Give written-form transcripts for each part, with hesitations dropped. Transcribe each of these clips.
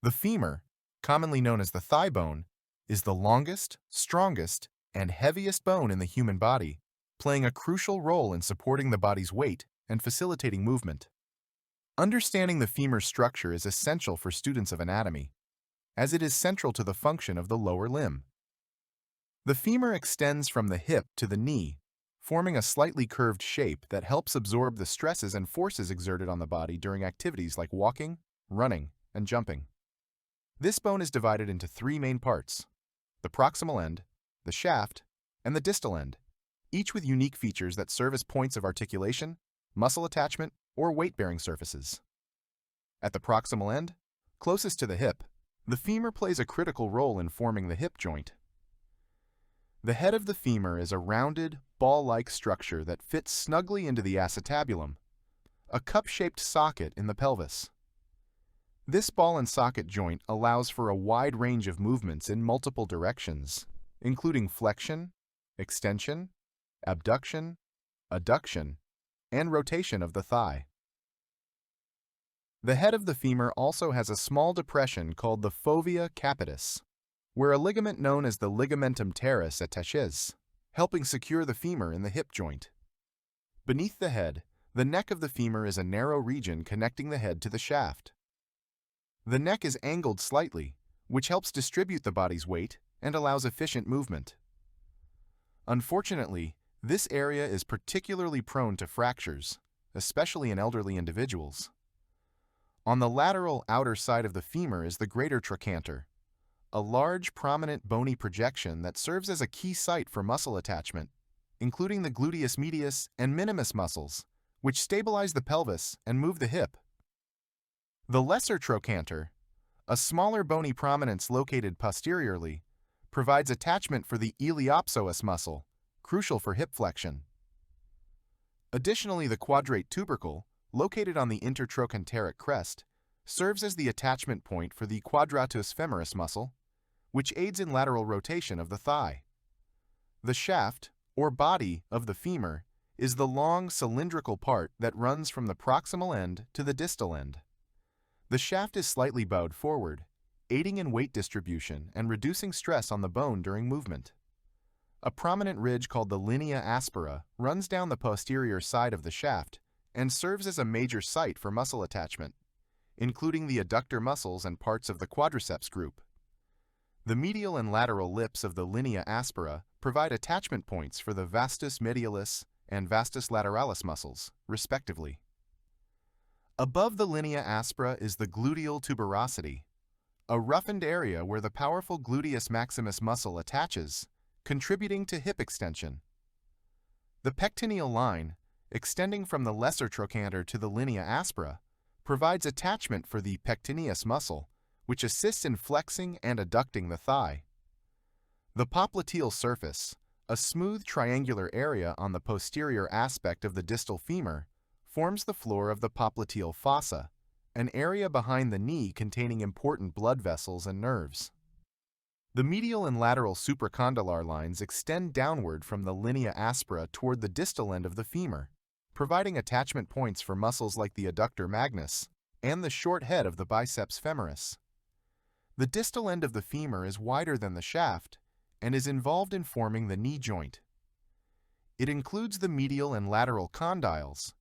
The femur, commonly known as the thigh bone, is the longest, strongest, and heaviest bone in the human body, playing a crucial role in supporting the body's weight and facilitating movement. Understanding the femur's structure is essential for students of anatomy, as it is central to the function of the lower limb. The femur extends from the hip to the knee, forming a slightly curved shape that helps absorb the stresses and forces exerted on the body during activities like walking, running, and jumping. This bone is divided into three main parts: the proximal end, the shaft, and the distal end, each with unique features that serve as points of articulation, muscle attachment, or weight-bearing surfaces. At the proximal end, closest to the hip, the femur plays a critical role in forming the hip joint. The head of the femur is a rounded, ball-like structure that fits snugly into the acetabulum, a cup-shaped socket in the pelvis. This ball and socket joint allows for a wide range of movements in multiple directions, including flexion, extension, abduction, adduction, and rotation of the thigh. The head of the femur also has a small depression called the fovea capitis, where a ligament known as the ligamentum teres attaches, helping secure the femur in the hip joint. Beneath the head, the neck of the femur is a narrow region connecting the head to the shaft. The neck is angled slightly, which helps distribute the body's weight and allows efficient movement. Unfortunately, this area is particularly prone to fractures, especially in elderly individuals. On the lateral outer side of the femur is the greater trochanter, a large, prominent bony projection that serves as a key site for muscle attachment, including the gluteus medius and minimus muscles, which stabilize the pelvis and move the hip. The lesser trochanter, a smaller bony prominence located posteriorly, provides attachment for the iliopsoas muscle, crucial for hip flexion. Additionally, the quadrate tubercle, located on the intertrochanteric crest, serves as the attachment point for the quadratus femoris muscle, which aids in lateral rotation of the thigh. The shaft, or body, of the femur is the long cylindrical part that runs from the proximal end to the distal end. The shaft is slightly bowed forward, aiding in weight distribution and reducing stress on the bone during movement. A prominent ridge called the linea aspera runs down the posterior side of the shaft and serves as a major site for muscle attachment, including the adductor muscles and parts of the quadriceps group. The medial and lateral lips of the linea aspera provide attachment points for the vastus medialis and vastus lateralis muscles, respectively. Above the linea aspera is the gluteal tuberosity, a roughened area where the powerful gluteus maximus muscle attaches, contributing to hip extension. The pectineal line, extending from the lesser trochanter to the linea aspera, provides attachment for the pectineus muscle, which assists in flexing and adducting the thigh. The popliteal surface, a smooth triangular area on the posterior aspect of the distal femur, forms the floor of the popliteal fossa, an area behind the knee containing important blood vessels and nerves. The medial and lateral supracondylar lines extend downward from the linea aspera toward the distal end of the femur, providing attachment points for muscles like the adductor magnus and the short head of the biceps femoris. The distal end of the femur is wider than the shaft and is involved in forming the knee joint. It includes the medial and lateral condyles,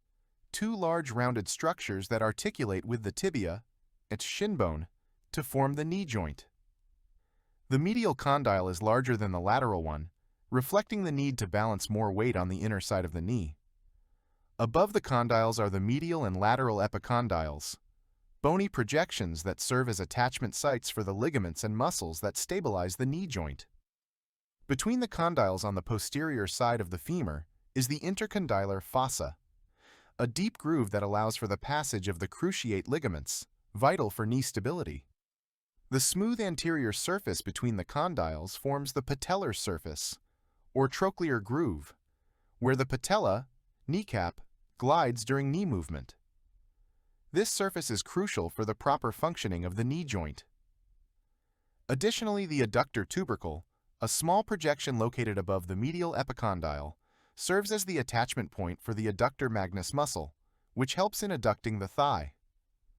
two large rounded structures that articulate with the tibia, its shin bone, to form the knee joint. The medial condyle is larger than the lateral one, reflecting the need to balance more weight on the inner side of the knee. Above the condyles are the medial and lateral epicondyles, bony projections that serve as attachment sites for the ligaments and muscles that stabilize the knee joint. Between the condyles on the posterior side of the femur is the intercondylar fossa, a deep groove that allows for the passage of the cruciate ligaments, vital for knee stability. The smooth anterior surface between the condyles forms the patellar surface, or trochlear groove, where the patella, kneecap, glides during knee movement. This surface is crucial for the proper functioning of the knee joint. Additionally, the adductor tubercle, a small projection located above the medial epicondyle, serves as the attachment point for the adductor magnus muscle, which helps in adducting the thigh.